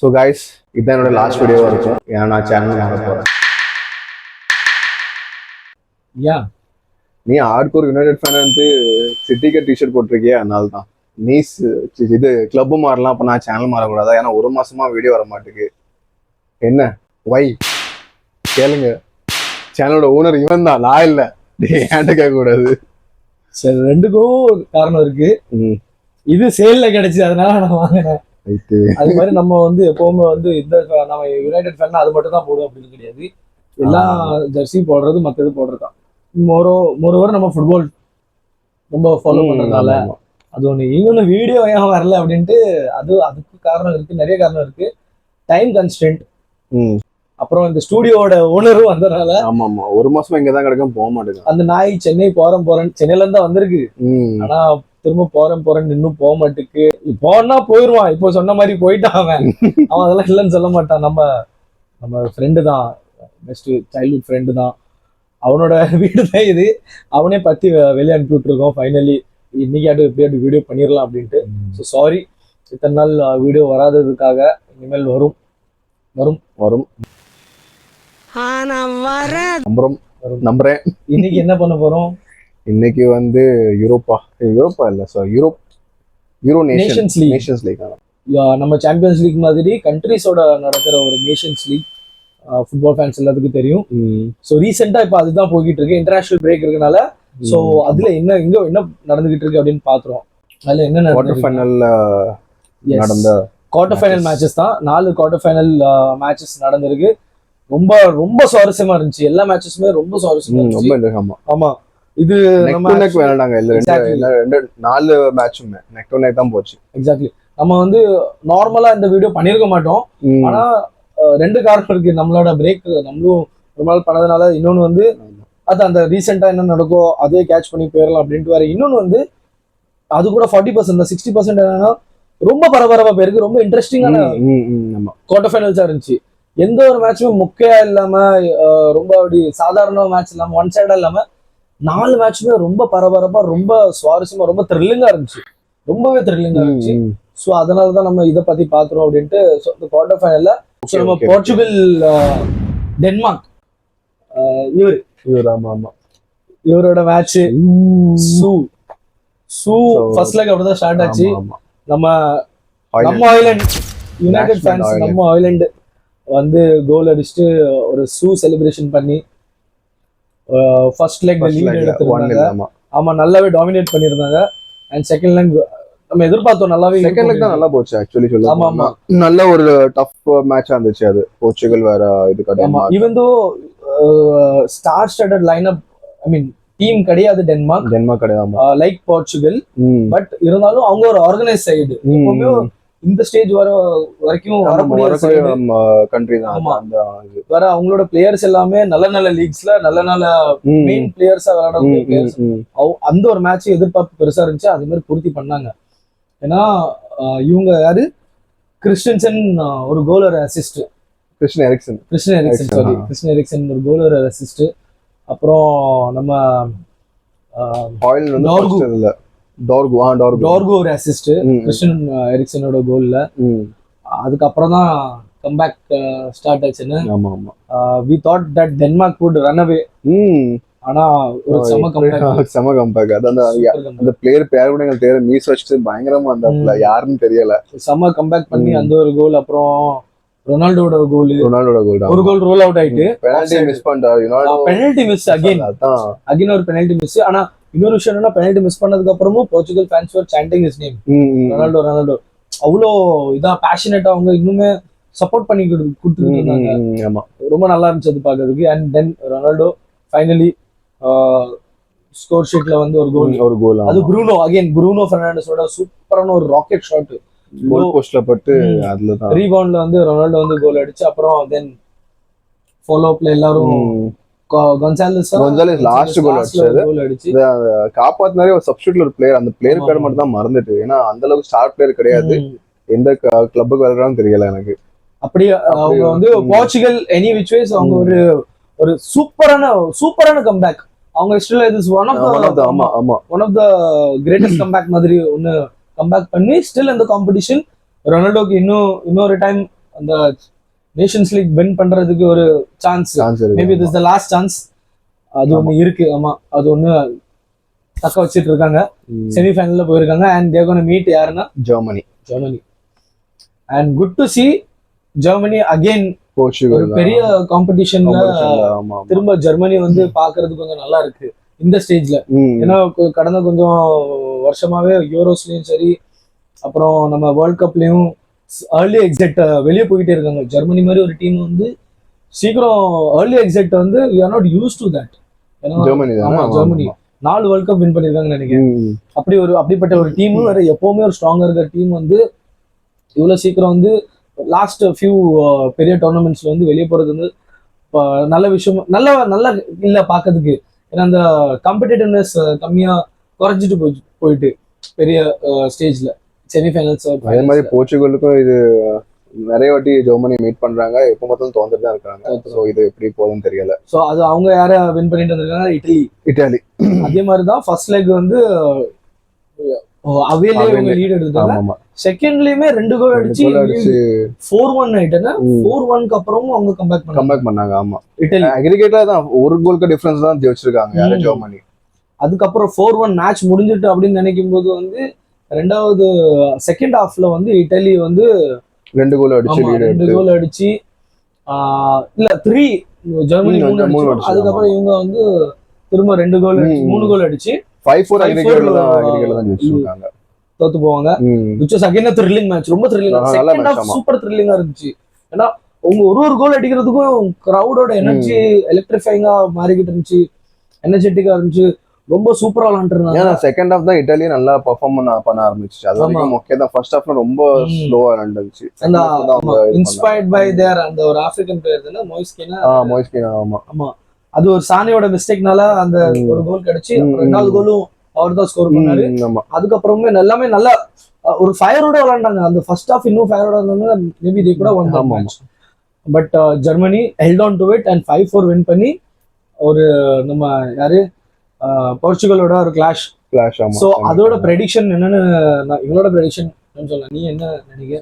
So guys இதுதான் என்னோட last வீடியோவாக இருக்கும். ஏன்னா நான் சேனல் மாற போகிறேன். நீ ஹார்ட்கோர் யுனைடெட் ஃபேன் வந்து சிட்டிக்கு டிஷர்ட் போட்டிருக்கியா, அதனால தான் நீ இது கிளப்பு மாறலாம். அப்போ நான் சேனல் மாறக்கூடாதா? ஏன்னா ஒரு மாசமா வீடியோ வர மாட்டேங்குது. என்ன வை கேளுங்க. சேனலோட ஓனர் இவன் தான், நான் இல்லை. ஏன்ட்ட கேட்க கூடாது. சரி, ரெண்டுக்கும் காரணம் இருக்கு. இது சேல்ல கிடைச்சு அதனால நான் வாங்கினேன். அது மாதிரி நம்ம வந்து எப்பவுமே வந்து இந்த நம்ம யுனைடெட் ஃபேன் அது மட்டும் தான் போடுவோம் அப்படின்னு கிடையாது. எல்லாம் ஜெர்சி போடுறது மற்றது போடுறதுதான். மோரோவர் நம்ம ஃபுட்பால் ரொம்ப ஃபாலோ பண்றதுனால அது ஒண்ணு. இன்னொன்னு வீடியோ ஏன் வரல அப்படின்ட்டு அதுக்கு காரணம் இருக்கு, நிறைய காரணம் இருக்கு. டைம் கன்ஸ்டன்ட், அப்புறம் இந்த ஸ்டூடியோட ஓனரும் வந்ததுனால. ஆமா ஆமா, ஒரு மாசமா இங்கதான் கிடக்கும், போக மாட்டேங்க. அந்த நாய் சென்னை போறேன் சென்னையில இருந்தா வந்திருக்கு. ஆனா திரும்ப போறேன்னு இன்னும் போக மாட்டேக்கு. போனா போயிருவான். இப்போ சொன்ன மாதிரி போயிட்டான் அவன் அதெல்லாம் இல்லைன்னு சொல்ல மாட்டான். நம்ம ஃப்ரெண்டு தான், பெஸ்ட் சைல்ட்ஹுட் ஃப்ரெண்டு தான். அவனோட வீடு தான் இது. அவனே பத்தி வெளியே அனுப்பி விட்டுருக்கோம். ஃபைனலி இன்னைக்கு எப்படியாட்டு வீடியோ பண்ணிடலாம் அப்படின்ட்டு. ஸோ சாரி இத்தனை நாள் வீடியோ வராததுக்காக. இனிமேல் வரும் வரும் வரும் நம்புறேன். இன்னைக்கு என்ன பண்ண போறோம்? இன்னைக்கு வந்து யூரோப்பா இல்ல சார், யூரோ நேஷன்ஸ் லீக். நம்ம சாம்பியன்ஸ் லீக் மாதிரி கண்ட்ரிஸோட நடக்கிற ஒரு நேஷன்ஸ் லீக். ஃபுட்பால் ஃபேன்ஸ் எல்லாத்துக்கும் தெரியும். ஸோ ரீசெண்டா இப்போ அதுதான் போய்கிட்டு இருக்கு. இன்டர்நேஷனல் பிரேக் இருக்கனால ஸோ அதுல என்ன நடந்துகிட்டு இருக்கு அப்படின்னு பாத்துறோம். அதுல என்ன குவார்டர் ஃபைனல் மேட்சஸ் தான். 4 குவார்டர் ஃபைனல் மேட்சஸ் நடந்திருக்கு. ரொம்ப ரொம்ப சுவாரஸ்யமா இருந்துச்சு. எல்லா மேட்சஸுமே ரொம்ப சுவாரஸ்யமா இருந்துச்சு. ஆமா, இது விளையாண்டாங்க. 4 மேட்சுமே நெக் டு நெக் தான் போச்சு. எக்ஸாக்ட்லி. நம்ம வந்து நார்மலா இந்த வீடியோ பண்ணிருக்க மாட்டோம். ஆனா 2 காரணம் இருக்கு. நம்மளோட பிரேக் நம்மளும் ரொம்ப நாள் பண்ணதுனால. இன்னொன்னு வந்து அது அந்த ரீசெண்டா என்ன நடக்கும் அதே கேட்ச் பண்ணி போயிடலாம் அப்படின்ட்டு வேற. இன்னொன்னு வந்து அது கூட 40%, 60% என்னன்னா ரொம்ப பரபரப்பா போயிருக்கு. ரொம்ப இன்ட்ரெஸ்டிங்கான குவார்டர் ஃபைனல்ஸா இருந்துச்சு. எந்த ஒரு மேட்சுமே முக்கையா இல்லாம ரொம்ப அப்படி சாதாரண மேட்ச் இல்லாம ஒன் சைடா இல்லாம 4 மேட்சுமே ரொம்ப பரபரப்பா, ரொம்ப சுவாரஸ்யமா, ரொம்ப த்ரில்லிங்கா இருந்துச்சு. ரொம்பவே த்ரில்லிங்கா இருந்துச்சு. ஸோ அதனாலதான் நம்ம இதை பத்தி பாக்குறோம் அப்படின்ட்டு. இந்த குவார்டர் ஃபைனல்ல நம்ம போர்ச்சுகல் டென்மார்க் இவரோட மேட்ச் ஃபர்ஸ்ட் லெக் அப்படிதான் ஸ்டார்ட் ஆச்சு. நம்ம ஐலண்ட் யுனைடெட் ஃபேன்ஸ் நம்ம ஐலண்ட் வந்து கோல் அடிச்சுட்டு ஒரு செலிப்ரேஷன் பண்ணி ஃபர்ஸ்ட் லெக் லீட் எடுத்திருந்தாங்க. ஆமா, நல்லாவே டாமினேட் பண்ணிருந்தாங்க. அண்ட் செகண்ட் லெக் நம்ம எதிர்பார்த்தோம் நல்லாவே. செகண்ட் லெக் தான் நல்லா போச்சு ஆக்சுவலி சொல்ல. ஆமா ஆமா, நல்ல ஒரு டஃப் மேட்சா இருந்துச்சு அது. போர்ச்சுகல் வேற இது கிடையாது. Even though star studded lineup, I mean team கிடையாது டென்மார்க் கிடையாது லைக் போர்ச்சுகல். பட் இருந்தாலும் அவங்க ஒரு ஆர்கனைஸ் சைடு. எப்பவுமே இந்த ஸ்டேஜ் வரைக்கும் கண்ட்ரி தான். வேற அவங்களோட பிளேயர்ஸ் எல்லாமே நல்ல லீக்ஸ்ல நல்ல மெயின் பிளேயர்ஸா விளையாடக்கூடிய பிளேயர்ஸ். அந்த ஒரு மேட்ச் எதிர்பார்ப்பு பெருசா இருந்துச்சு. அது மாதிரி பூர்த்தி பண்ணாங்க. ஏன்னா இவங்க யாரு, கிறிஸ்டன்சன் ஒரு கோலர் அசிஸ்ட், கிறிஸ்டியன் எரிக்சன் ஒரு கோலர் அசிஸ்ட். அப்புறம் நம்ம டார்கோ ஒரு அசிஸ்ட் கிறிஸ்டியன் எரிக்சனோட கோல்ல. அதுக்கப்புறம் தான் கம்பேக் ஸ்டார்ட் ஆச்சுன்னு. we thought that Denmark would run away. ஆனா ஒரு செம கம்பேக். அந்த பிளேயர் பேர் கூட எனக்கு தெரியல. மீஸ் வச்சு பயங்கரமா அந்த யாருன்னு தெரியல. செம கம்பேக் பண்ணி அந்த ஒரு கோல். அப்புறம் ரொனால்டோட கோல் ஒரு கோல் ரோல் அவுட் ஆயிட்டு பெனல்டி மிஸ் பண்ணிட்டாரு. பெனல்டி மிஸ் அகைன் ஒரு பெனல்டி மிஸ். ஆனா இன்னொரு விஷயம் என்னன்னா, பெனல்டி மிஸ் பண்ணதுக்கு அப்புறமும் போர்ச்சுகல் ஃபேன்ஸ் வர் சாண்டிங் ஹிஸ் நேம், ரொனால்டோ. அவ்வளோ இதா பேஷனேட்டா அவங்க இன்னுமே சப்போர்ட் பண்ணி கொடுத்துட்டு இருந்தாங்க. ரொம்ப நல்லா இருந்துச்சு அது பாக்குறதுக்கு. And then Ronaldo finally score ஷீட்ல வந்து ஒரு கோல். அது ப்ரூனோ ஃபெர்னாண்டஸோட சூப்பரான ஒரு ராக்கெட் ஷாட். கோல் போஸ்ட்ல பட்டு அதுல தான் ரீபவுண்ட்ல வந்து ரொனால்டோ வந்து கோல் அடிச்சு. அப்புறம் தென் ஃபாலோ அப்ல எல்லாரும் கொன்சாலஸ் லாஸ்ட் கோல் அடிச்சு காப்பாத்தினாரே ஒரு சப்ஸ்டிட்யூட் ஒரு பிளேயர். அந்த பிளேயர் பேர் மட்டும் தான் மறந்துட்டு. ஏன்னா அந்த அளவுக்கு ஸ்டார் பிளேயர் கிடையாது. எந்த கிளப்புக்கு விளையாடுறான்னு தெரியல எனக்கு. அப்படியே அவங்க வந்து போர்ச்சுகல் எனி விச் வேஸ் அவங்க ஒரு சூப்பரான கம்பேக். அவங்க ஹிஸ்டரியில இது one of the greatest comeback மாதிரி ஒன்னு கம்பேக் பண்ணி ஸ்டில் இந்த காம்படிஷன் ரொனால்டோக்கு இன்னொரு டைம் அந்த நேஷன்ஸ் லீக் வின் பண்றதுக்கு ஒரு chance, maybe this the last chance, அது ஒண்ணு இருக்கு. ஆமா, அது ஒண்ணு தக்க வச்சிட்டு இருக்காங்க. செமிஃபைனல்ல போயிருக்காங்க. அண்ட் தேர் கோனா மீட் யாருன்னா Germany. And good to see Germany again ஒரு பெரிய காம்படிஷன்ல திரும்ப ஜெர்மனி வந்து பாக்குறதுக்கு கொஞ்சம் நல்லா இருக்கு இந்த ஸ்டேஜ்ல. ஏன்னா கடந்த கொஞ்சம் வருஷமாவே யூரோஸ்லயும் சரி, அப்புறம் நம்ம வேர்ல்ட் கப்லயும் ஏர்லி எக்ஸிட் வெளியே போயிட்டே இருக்காங்க. ஜெர்மனி மாதிரி ஒரு டீம் வந்து சீக்கிரம் ஏர்லி எக்ஸிட் வந்து we are not used to that. Germany 4 world cup win பண்ணிருக்காங்கன்னு நினைக்கிறேன். அப்படிப்பட்ட ஒரு டீம் வேற எப்பவுமே ஒரு ஸ்ட்ராங்கா இருக்கிற டீம் வந்து இவ்வளவு சீக்கிரம் வந்து லாஸ்ட் ஃபியூ பெரிய டோர்னமெண்ட்ஸ்ல வந்து வெளியே போறது வந்து நல்ல விஷயம், நல்ல இல்ல பாக்கிறதுக்கு. ஏன்னா அந்த காம்படிட்டிவ்னஸ் கம்மியா குறைஞ்சிட்டு போயிட்டு பெரிய ஸ்டேஜ்ல செமிஃபைனல்ஸ். அதே மாதிரி போர்ச்சுகலுக்கும் இது நிறைய வாட்டி ஜெர்மனி மீட் பண்றாங்க, எப்போ பார்த்தாலும் தோந்துட்டு தான் இருக்காங்க. ஸோ இது எப்படி போகுதுன்னு தெரியல. ஸோ அது அவங்க யார வின் பண்ணிட்டு வந்திருக்காங்க? இட்டாலி. அதே மாதிரி தான் ஃபர்ஸ்ட் லெக் வந்து அவையிலே இவங்க லீட் எடுத்துட்டாங்க. செகண்ட்லயுமே 2 கோல் அடிச்சு 4-1 ஆயிட்டாங்க. 4-1க்கு அப்புறமும் அவங்க கம்பேக் பண்ணாங்க. ஆமா, இட்டாலி அக்ரிகேட்டா தான் 1 கோலுக்கு டிஃபரன்ஸ் தான் ஜெயிச்சிருக்காங்க ஜெர்மனி. அதுக்கப்புறம் 4-1 மேட்ச் முடிஞ்சிட்டு அப்படின்னு நினைக்கும் போது வந்து ரெண்டாவது செகண்ட் ஹாஃப்ல வந்து இட்டாலி வந்து 2 கோல் அடிச்சு இல்ல 3 ஜெர்மனி 3 அடிச்சு, அதுக்கப்புறம் இவங்க வந்து திரும்ப 2 கோல் 3 கோல் அடிச்சு 5-4 தான் ஜெயிச்சிருக்காங்க. தோத்து போவாங்க. which was again a thrilling match. ரொம்ப த்ரில்லிங்கா, செகண்ட் ஹாஃப் சூப்பர் த்ரில்லிங்கா இருந்துச்சு. ஏன்னா அவங்க ஒரு கோல் அடிக்கிறதுக்கும் கிரவுடோட எனர்ஜி எலக்ட்ரிஃபைங்கா மாறிக்கிட்டு இருந்துச்சு, எனர்ஜெட்டிக்கா இருந்துச்சு, ரொம்ப சூப்பரா விளையாண்டுருந்தாங்க. ஏன்னா செகண்ட் ஹாஃப் தான் இட்டாலி நல்லா பெர்ஃபார்ம் பண்ண ஆரம்பிச்சு. அது வரைக்கும் ஓகே தான். ஃபர்ஸ்ட் ஹாஃப்ல ரொம்ப ஸ்லோவா விளையாண்டுச்சு. அந்த இன்ஸ்பயர்ட் பை தேர் அந்த ஒரு ஆப்பிரிக்கன் பிளேயர் தான மொய்ஸ்கினா. ஆமா, அது ஒரு சானியோட மிஸ்டேக்னால அந்த ஒரு கோல் கிடைச்சு, ரெண்டாவது கோலும் அவர் தான் ஸ்கோர் பண்ணாரு. அதுக்கப்புறமே எல்லாமே நல்லா ஒரு ஃபயரோட விளையாண்டாங்க. அந்த ஃபர்ஸ்ட் ஹாஃப் இன்னும் ஃபயரோட இருந்தாங்க, மேபி தே கூட one match. But Germany held on to it and 5-4 win பண்ணி ஒரு நம்ம யாரு போர்ச்சுகலோட ஒரு கிளாஷ். சோ அதோட ப்ரெடிக்ஷன் என்னன்னு இவங்களோட ப்ரெடிக்ஷன் சொல்லலாம். நீ என்ன நினைக்க?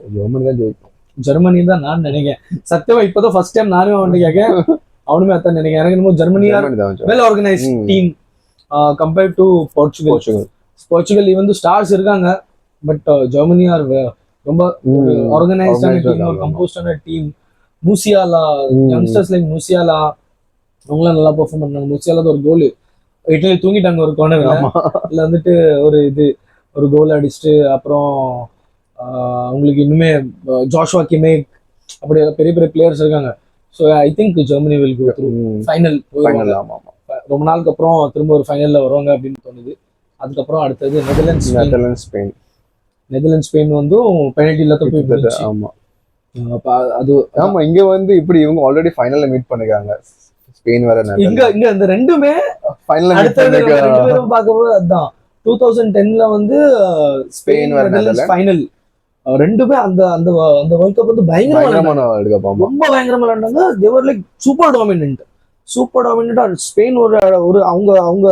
ஜெர்மனி தான் நான் நினைக்கிறேன். சத்தியமா இப்பதான் ஃபர்ஸ்ட் டைம் நானும் அவன்கிட்ட கேட்க, அவனுமே அதான் நினைக்கிறேன். எனக்கு என்னமோ Germany well organised team compared to Portugal வந்து ஸ்டார்ஸ் இருக்காங்க, பட் ஜெர்மனி ஆர் ரொம்ப ஆர்கனைஸ்டான டீம், ஒரு கம்போஸ்டான team. Musiala, youngsters like Musiala அவங்களாம் நல்லா பெர்ஃபார்ம் பண்ணாங்க. மூசியாலா ஒரு கோல், இட்டலி தூங்கிட்டாங்க ஒரு கார்னர்ல, இல்ல வந்துட்டு ஒரு கோல் அடிச்சுட்டு அப்புறம் அவங்களுக்கு இன்னுமே ஜாஷுவா கிமேக் அப்படி பெரிய பெரிய பிளேயர்ஸ் இருக்காங்க. So I think Germany will go through final. ரொம்ப நாளுக்கு அப்புறம் திரும்ப ஒரு ஃபைனல்ல வருவாங்க அப்படின்னு தோணுது. அதுக்கப்புறம் அடுத்தது நெதர்லாந்து ஸ்பெயின் வந்து பெனல்டில தான் போய் போயிடுச்சு. அது ஆமா, இங்க வந்து இப்படி இவங்க ஆல்ரெடி ஃபைனல்ல மீட் பண்ணிருக்காங்க. ஸ்பெயின் வேற இங்க இந்த ரெண்டுமே ஃபைனல்ல பார்க்கும்போது அதுதான் 2010ல வந்து ஸ்பெயின் நெதர்லாந்து ஃபைனல். ரெண்டுமே அந்த அந்த அந்த வேர்ல்ட் கப் வந்து பயங்கரமான வேர்ல்ட் கப், ரொம்ப பயங்கரமா விளையாண்டாங்க. They were like super dominant. Spain ஒரு அவங்க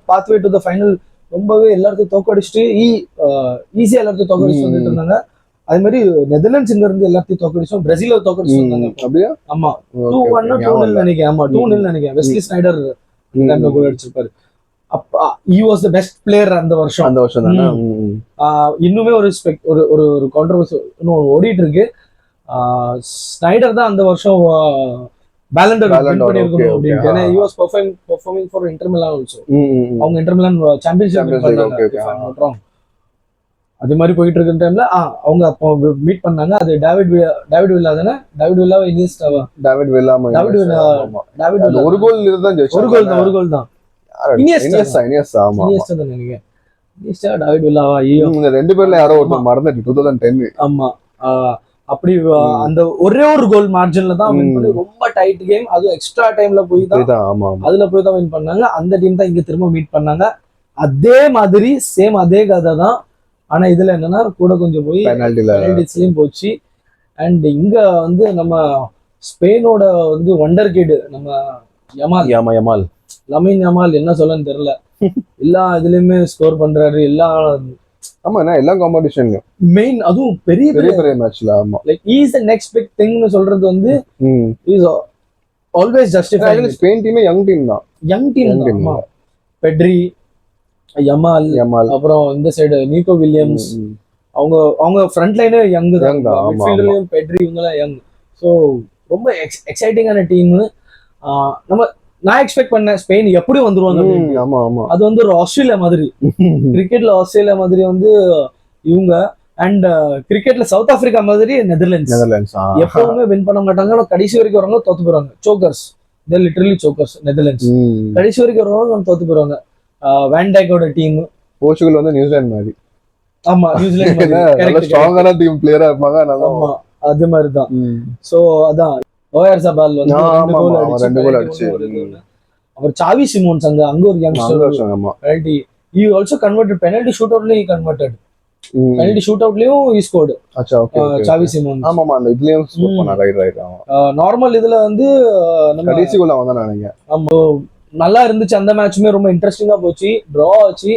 பாத்வே டு தி ஃபைனல் ரொம்பவே எல்லாத்தையும் தோக்கடிச்சுட்டு ஈஸியா எல்லாத்தையும் தோக்கடிச்சு வந்துட்டு இருந்தாங்க. அதே மாதிரி நெதர்லாண்ட்ஸ் இங்க இருந்து எல்லாத்தையும் தோக்கடிச்சோம், பிரேசில தோக்கடிச்சு வந்தாங்க. அப்படியே ஆமா 2-1 2-0 நினைக்கிறேன். ஆமா 2-0 நினைக்கிறேன். வெஸ்லி ஸ்னைடர் கோல் அடிச்சிருப்பாரு. he was the best player அந்த வருஷம் தானே. இன்னுமே ஒரு ஒரு கான்ட்ரோவர்சி இன்னும் ஓடிட்டு இருக்கு. ஸ்னைடர் தான் அந்த வருஷம் பேலன் டோர் வின் பண்ணிருக்கணும் அப்படினு. ஏன்னா he was performing for Inter Milan also. அவங்க Inter Milan சாம்பியன்ஷிப் பண்ணாங்க. அதே மாதிரி போயிட்டு இருக்க டைம்ல அவங்க அப்போ மீட் பண்ணாங்க. அது டேவிட் வில்லா தானே? டேவிட் வில்லா இனியஸ்டாவா? டேவிட் வில்லா ஒரு கோல் தான். அப்படி அந்த ஒரே ஒரு கோல் மார்ஜின்ல தான் வின் பண்ணி, ரொம்ப டைட் கேம். அது எக்ஸ்ட்ரா டைம்ல போய் தான் அதுல போய் தான் வின் பண்ணாங்க. அந்த டீம் தான் இங்க திரும்ப மீட் பண்ணாங்க. அதே மாதிரி சேம் அதே கதை தான். ஆனா இதுல என்னன்னா கூட கொஞ்சம் போய் பெனல்டிஸ்லயும் போச்சு. அண்ட் இங்க வந்து நம்ம ஸ்பெயினோட வந்து வண்டர் கிட் நம்ம லமின் யமால் என்ன சொல்லன்னு தெரியல. எல்லா இதுலயுமே ஸ்கோர் பண்றாரு. எல்லா ஆமா எல்லா காம்படிஷன்லயும் மெயின் அதுவும் பெரிய பெரிய பெரிய மேட்ச்ல. ஆமா like is the next big திங்னு சொல்றது வந்து இஸ் ஆல்வேஸ் ஜஸ்டிஃபை. ஸ்பெயின் டீமே யங் டீம் தான். Young team. ஆமா பெட்ரி, யமால், அப்புறம் இந்த சைடு நீக்கோ வில்லியம்ஸ், அவங்க ஃப்ரண்ட் லைனே யங் தான். மிட்ஃபீல்ட்லயும் பெட்ரி இவங்கலாம் யங். ஸோ ரொம்ப எக்ஸைட்டிங்கான டீம். நான் எக்ஸ்பெக்ட் பண்ணேன் ஸ்பெயின் எப்படி வந்துருவாங்க. அது வந்து ஒரு ஆஸ்திரேலியா மாதிரி, கிரிக்கெட்ல ஆஸ்திரேலியா மாதிரி வந்து இவங்க, அண்ட் கிரிக்கெட்ல சவுத் ஆப்பிரிக்கா மாதிரி நெதர்லாண்ட்ஸ் எப்பவுமே வின் பண்ண மாட்டாங்க. கடைசி வரைக்கும் வரவங்க தோத்து போறாங்க. Chokers, literally chokers Netherlands. கடைசி வரைக்கும் வரவங்க தோத்து போறாங்க. வேன்டைக்கோட டீம். போர்ச்சுகல் வந்து நியூசிலாந்து மாதிரி. ஆமா நியூசிலாந்து ஸ்ட்ராங்கான டீம் பிளேயரா இருப்பாங்க. ஆமா அது மாதிரி தான். சோ அதான் ஓயார்சாபால் வந்து 2 கோல் அடிச்சு. அவர் சாவி சிமோன்ஸ் அங்க ஒரு youngster. Penalty he also converted penalty shootout he converted. penalty shootout லயும் he scored. அச்சா ஓகே சாவி சிமோன்ஸ். ஆமா அந்த இதுலயும் ஸ்கோர் பண்ணா. ரைட் ஆமா. நார்மல் இதுல வந்து நம்ம கடைசி கோல் அவன் தான் நினைக்கிறேன். ஆமா நல்லா இருந்துச்சு. அந்த மேட்ச்மே ரொம்ப இன்ட்ரெஸ்டிங்கா போச்சு. டிரா ஆச்சு.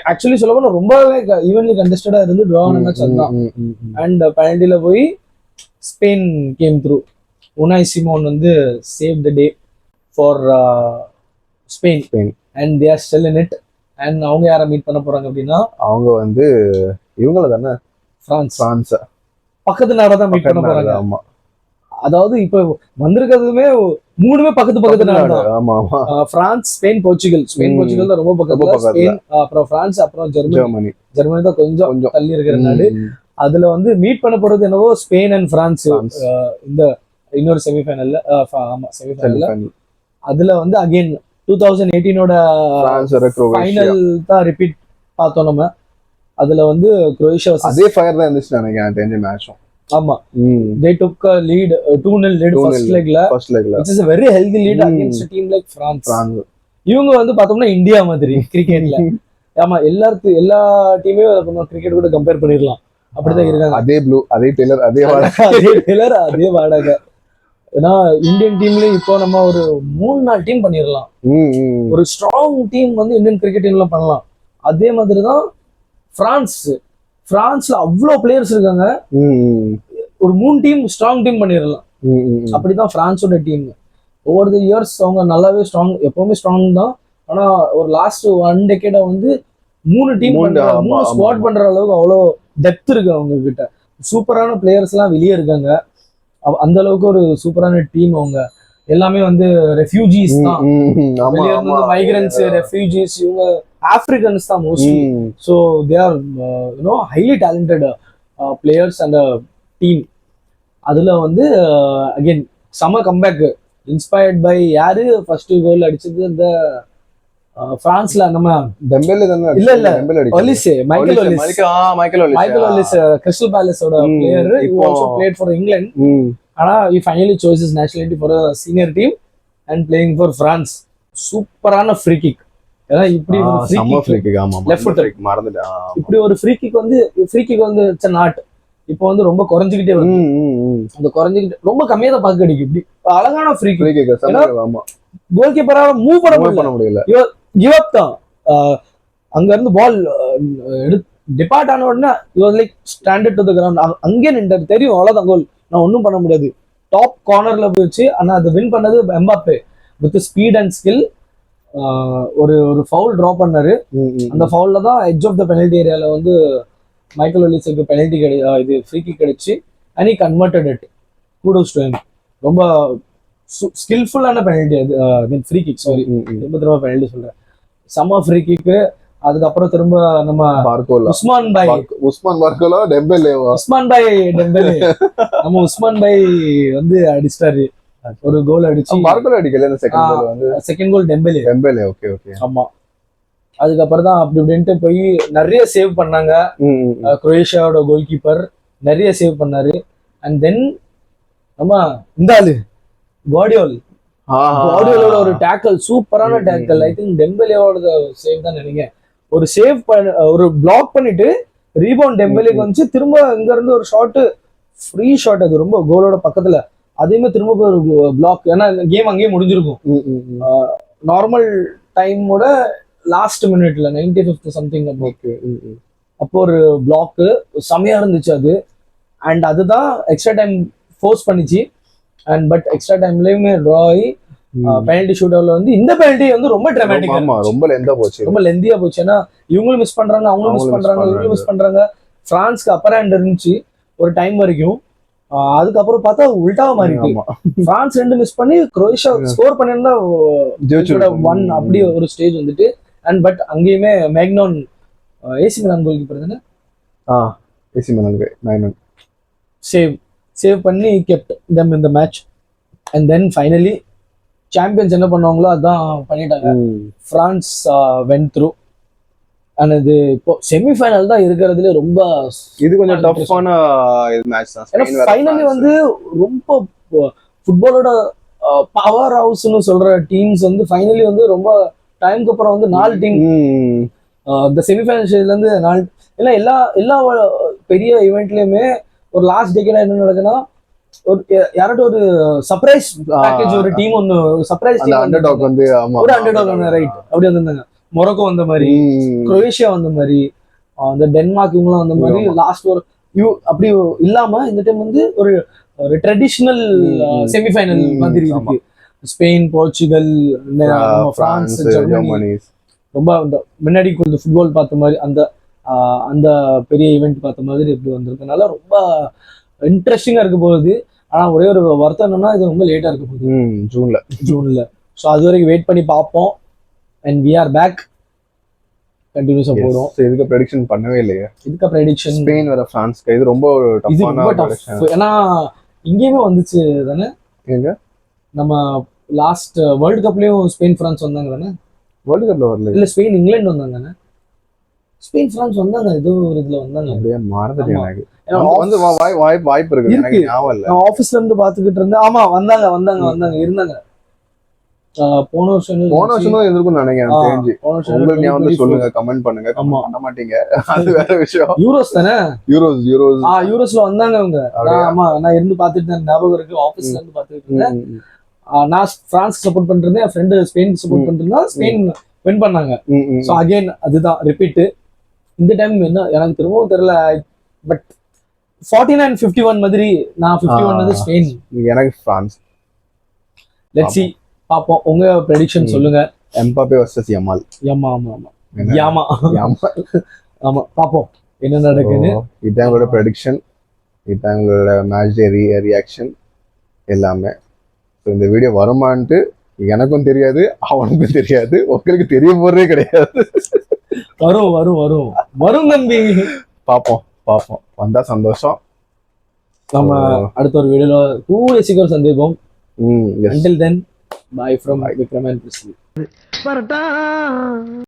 ஆக்சுவலி சொல்ல போனா ரொம்ப ஈவன்லி கண்டெஸ்டடா இருந்து டிரா ஆன மேட்ச் அதுதான். அண்ட் பெனல்டில போய் Spain came through. Unai Simon வந்து save the day for Spain and they are still in it. And அவங்க யாரை மீட் பண்ண போறாங்க அப்படின்னா அவங்க வந்து இவங்கள தானே பிரான்ஸ் பக்கத்து நாடை தான் மீட் பண்ண போறாங்க. ஆமா அதாவது இப்ப வந்திருக்கிறதுமே 3மே பக்கத்து நாடு தான். ஆமா பிரான்ஸ், ஸ்பெயின், போர்ச்சுகல். போர்ச்சுகல் தான் ரொம்ப பக்கத்துல. ஸ்பெயின் அப்புறம் பிரான்ஸ் அப்புறம் ஜெர்மனி தான் கொஞ்சம் தள்ளி இருக்கிற நாடு. அதுல வந்து மீட் பண்ண போறது என்னவோ ஸ்பெயின் அண்ட் பிரான்ஸ். இந்த இன்னொரு செமிஃபைனல்ல அதுல வந்து அகைன் 2018ஓட ஃபைனல் தான் ரிப்பீட் பார்த்தோம் நம்ம. அதுல வந்து குரோஷியா அதே ஃபயர் தான் இருந்துச்சு நினைக்கிறேன் தெரிஞ்ச மேட்சும். ஆமா they took a lead 2-0 lead first legல which is a very healthy lead against a team like France. இவங்க வந்து பார்த்தோம்னா இந்தியா மாதிரி கிரிக்கெட்ல. ஆமா எல்லா டீமையும் கிரிக்கெட் கூட கம்பேர் பண்ணிடலாம். அப்படிதான் இருக்காங்க. அதே ப்ளூ, அதே டெய்லர், அதே வாடகை. ஏன்னா இந்தியன் டீம்ல இப்போ நம்ம ஒரு 3-4 டீம் பண்ணிடலாம். ஒரு ஸ்ட்ராங் டீம் வந்து இந்தியன் கிரிக்கெட் டீம்ல பண்ணலாம். அதே மாதிரிதான் பிரான்ஸ்ல அவ்வளவு பிளேயர்ஸ் இருக்காங்க. ஒரு 3 டீம் ஸ்ட்ராங் டீம் பண்ணிடலாம். அப்படிதான் பிரான்ஸோட டீம். ஓவர் தி இயர்ஸ் அவங்க நல்லாவே ஸ்ட்ராங், எப்பவுமே ஸ்ட்ராங் தான். ஆனா ஒரு லாஸ்ட் 1 டெக்கேடா வந்து 3 டீம் 3 ஸ்குவாட் பண்ற அளவுக்கு அவ்வளோ டெப்த் இருக்கு அவங்க கிட்ட. சூப்பரான பிளேயர்ஸ் எல்லாம் வெளியே இருக்காங்க. அந்த அளவுக்கு ஒரு சூப்பரான டீம். அவங்க எல்லாமே வந்து ரெஃப்யூஜிஸ் தான். மைக்ரன்ஸ், ரெஃப்யூஜிஸ், இவங்க ஆப்பிரிக்கன்ஸ் தான் mostly. So they are highly talented players and team. அதுல வந்து again some comeback inspired by யாரு ஃபர்ஸ்ட் கோல் அடிச்சது இந்த பிரான்ஸ்ல நம்ம டெம்பேலே தான. இல்ல ஒலிஸ், மைக்கேல் ஒலிஸ் கிறிஸ்டல் பேலஸோட player. he also played for England. ஆனா he finally chose his nationality for a senior team and playing for France. சூப்பரான ஃப்ரீ கிக். ஏன்னா இப்படி ஒரு ஃப்ரீ கிக் லெஃப்ட் ஃபுட் மறந்துட்டேன். இப்படி ஒரு ஃப்ரீ கிக் வந்து இட்ஸ் an art. இப்போ வந்து ரொம்ப குறைஞ்சிக்கிட்டே வருது. அந்த குறைஞ்சிக்கிட்டே ரொம்ப கம்மியா தான் பாக்க கிடைக்கும். இப்படி அழகான ஃப்ரீ கிக். ஆமா கோல் கீப்பரால மூவ் பண்ண முடியல. கிவ் தான். அங்க இருந்து பால் டிபார்ட் ஆன உடனே like standard to the ground. அங்கே நின்று தெரியும் அவ்வளவுதான் கோல், நான் ஒன்றும் பண்ண முடியாது. டாப் கார்னர்ல போயிடுச்சு. ஆனா அதை வின் பண்ணது Mbappe with speed and skill. ஒரு ஃபவுல் டிரா பண்ணாரு. அந்த ஃபவுல்ல தான் எட்ஜ் ஆஃப் த பெனல்டி ஏரியால வந்து மைக்கேல் ஒலிஸுக்கு பெனல்டி இது ஃப்ரீ கிக் கிடைச்சு. And he converted it. Kudos to him. ரொம்ப ஸ்கில்ஃபுல்லான பெனல்டி அது ஃப்ரீ கிக். சாரி திரும்ப பெனல்டி சொல்றேன். சம்ம ஃப்ரீ கிக்கு. அதுக்கப்புறம் திரும்ப நம்ம உஸ்மான் பாய் டெம்பேலே நம்ம உஸ்மான் பாய் வந்து அடிச்சிட்டாரு. ஒரு கோல் அடிச்சு அடிக்கல. Second goal டெம்பேலே. Okay okay. ஆமா அதுக்கப்புறம் தான் அப்படி இப்படின்ட்டு போய் நிறைய சேவ் பண்ணாங்க. குரோஷியாவோட கோல் கீப்பர் நிறைய சேவ் பண்ணாரு. அண்ட் தென் நம்ம இந்த ஆளு குவார்டியோலோட ஒரு டேக்கல், சூப்பரான டேக்கல். ஐ திங்க் டெம்பேலேவோட சேவ் தான் நினைக்கிறேன். ஒரு சேவ் ஒரு பிளாக் பண்ணிட்டு ரீபவுண்ட் டெம்பேலேக்கு வந்து திரும்ப இங்க இருந்து ஒரு ஷாட், ஃப்ரீ ஷாட். அது ரொம்ப கோலோட பக்கத்துல. அதேமே திரும்ப ஒரு பிளாக். ஏன்னா கேம் அங்கேயே முடிஞ்சிருக்கும். நார்மல் டைமோட லாஸ்ட் மினிட்ல 95th சம்திங். அப்போ ஒரு பிளாக் செமையா இருந்துச்சு அது. அண்ட் அதுதான் எக்ஸ்ட்ரா டைம் ஃபோர்ஸ் பண்ணிச்சு. அண்ட் பட் எக்ஸ்ட்ரா டைம்லயுமே ட்ரா ஆகி பெனல்டி ஷூட் அவுட்ல வந்து இந்த பெனல்டி வந்து ரொம்ப டிராமேட்டிக்கா, ரொம்ப லெந்தா போச்சு, ரொம்ப லெந்தியா போச்சு. ஏன்னா இவங்களும் மிஸ் பண்றாங்க, அவங்களும் மிஸ் பண்றாங்க, இவங்களும் மிஸ் பண்றாங்க. பிரான்ஸ்க்கு அப்பர் ஹேண்ட் இருந்துச்சு ஒரு டைம் வரைக்கும். அதுக்கப்புறம் பார்த்தா உல்டாவா மாறிட்டு பிரான்ஸ் 2 மிஸ் பண்ணி குரோஷியா ஸ்கோர் பண்ணியிருந்தா 1 அப்படி ஒரு ஸ்டேஜ் வந்துட்டு. அண்ட் பட் அங்கேயுமே மேக்னோன் ஏசி மிலான் கோல் கீப்பர் தானே, ஏசி மிலான் சேவ் பண்ணி kept them in the match. And then finally champions என்ன பண்ணுவாங்களோ அதான் பண்ணிட்டாங்க. France vent through. அண்ட் இது இப்போ செமிஃபைனல் தான் இருக்கிறதுல ரொம்ப இது கொஞ்சம் டஃப்பான மேட்ச் தான். ஏன்னா ஃபைனலி வந்து ரொம்ப ஃபுட்பாலோட பவர் ஹவுஸ்னு சொல்ற டீம்ஸ் வந்து ஃபைனலி வந்து ரொம்ப டைமுக்கு அப்புறம் வந்து 4 டீம் இந்த செமிஃபைனல் ஸ்டேஜ்ல இருந்து 4 ஏன்னா எல்லா பெரிய ஈவெண்ட்லயுமே ஒரு லாஸ்ட் டேக்கேடா என்ன நடக்குன்னா ஒரு யாராட்டும் ஒரு சர்ப்ரைஸ் பேக்கேஜ், ஒரு டீம் ஒன்னு சர்ப்ரைஸ் டீம் அண்டர்டாக் வந்து ஆமா ஒரு அண்டர்டாக் வந்து ரைட் அப்படி வந்திருந்தாங்க. மொரோக்கோ வந்த மாதிரி, குரோவேஷியா வந்த மாதிரி, அந்த டென்மார்க் இவங்கலாம் வந்த மாதிரி லாஸ்ட் ஒரு அப்படி இல்லாம இந்த டைம் வந்து ஒரு ட்ரெடிஷ்னல் செமிஃபைனல் மாதிரி இருக்கு. ஸ்பெயின், போர்ச்சுகல், பிரான்ஸ், ஜெர்மனி ரொம்ப அந்த முன்னாடி கொஞ்சம் ஃபுட்பால் பார்த்த மாதிரி அந்த பெரிய ஈவெண்ட் பார்த்த மாதிரி இப்படி வந்திருக்கனால ரொம்ப இன்ட்ரெஸ்டிங்கா இருக்க போகுது. ஆனா ஒரே ஒரு வருத்தம் என்னன்னா இது ரொம்ப லேட்டா இருக்க போகுது, ஜூன்ல. ஸோ அது வரைக்கும் வெயிட் பண்ணி பார்ப்போம். அண்ட் வி ஆர் பேக் கண்டினியூஸா போறோம். இதுக்கு ப்ரெடிக்ஷன் பண்ணவே இல்லையா? இதுக்கு ப்ரெடிக்ஷன் ஸ்பெயின் வர பிரான்ஸ்க்கு இது ரொம்ப டஃப். ஏன்னா இங்கேயுமே வந்துச்சு தானே, எங்க நம்ம லாஸ்ட் வேர்ல்டு கப்லயும் ஸ்பெயின் பிரான்ஸ் வந்தாங்க தானே. வேர்ல்டு கப்ல வரல, இல்ல ஸ்பெயின் இங்கிலாந்து வந்தாங்க தானே. ஸ்பெயின் பிரான்ஸ் வந்தாங்க, ஏதோ ஒரு இதுல வந்தாங்க. அப்படியே மறந்துட்டேன் எனக்கு. வந்து வாய்ப்பு இருக்கு, எனக்கு ஞாபகம் இல்ல. நான் ஆபீஸ்ல இருந்து பாத்துக்கிட்டு இருந்தேன். ஆமா வந்தாங்க இருந்தாங்க. போன வருஷம் இருக்கும்னு நினைக்கிறேன். தெரிஞ்சு உங்களுக்கு ஞாபகம் சொல்லுங்க, கமெண்ட் பண்ணுங்க. பண்ண மாட்டீங்க, அது வேற விஷயம். யூரோஸ் தானே, யூரோஸ்ல வந்தாங்க அவங்க. ஆமா நான் இருந்து பாத்துட்டு இருந்தேன், ஞாபகம் இருக்கு. ஆபீஸ்ல இருந்து பாத்துக்கிட்டு இருந்தேன். நான் பிரான்ஸ் சப்போர்ட் பண்ணிட்டு இருந்தேன், என் ஃப்ரெண்டு ஸ்பெயின் சப்போர்ட் பண்ணிட்டு இருந்தா. ஸ்பெயின் வின் பண்ணாங்க. ஸோ அகைன் அதுதான் ரிப்பீட். இந்த டைம் என்ன எனக்கு திரும்பவும் தெரியல. பட் 49-51 மாதிரி நான் 51 வந்து ஸ்பெயின், எனக்கு பிரான்ஸ். லெட்ஸ் see பாப்போம். உங்க ப்ரெடிக்ஷன் சொல்லுங்க. Mbappe versus Yamal. ஆமா பாப்போம் என்ன நடக்குது. இதான் உங்களோட ப்ரெடிக்ஷன், இதான் உங்களோட மேட்ச் டே ரியாக்ஷன் எல்லாமே. ஸோ இந்த வீடியோ வருமான்ட்டு எனக்கும் தெரியாது, அவனுக்கும் தெரியாது, உங்களுக்கு தெரிய போறதே கிடையாது. வரும் தம்பி. பாப்போம் வந்தா சந்தோஷம். நம்ம அடுத்த ஒரு வீடியோல கூடிய சீக்கிரம் சந்திப்போம். Until then, bye from Vikram and Priscilla.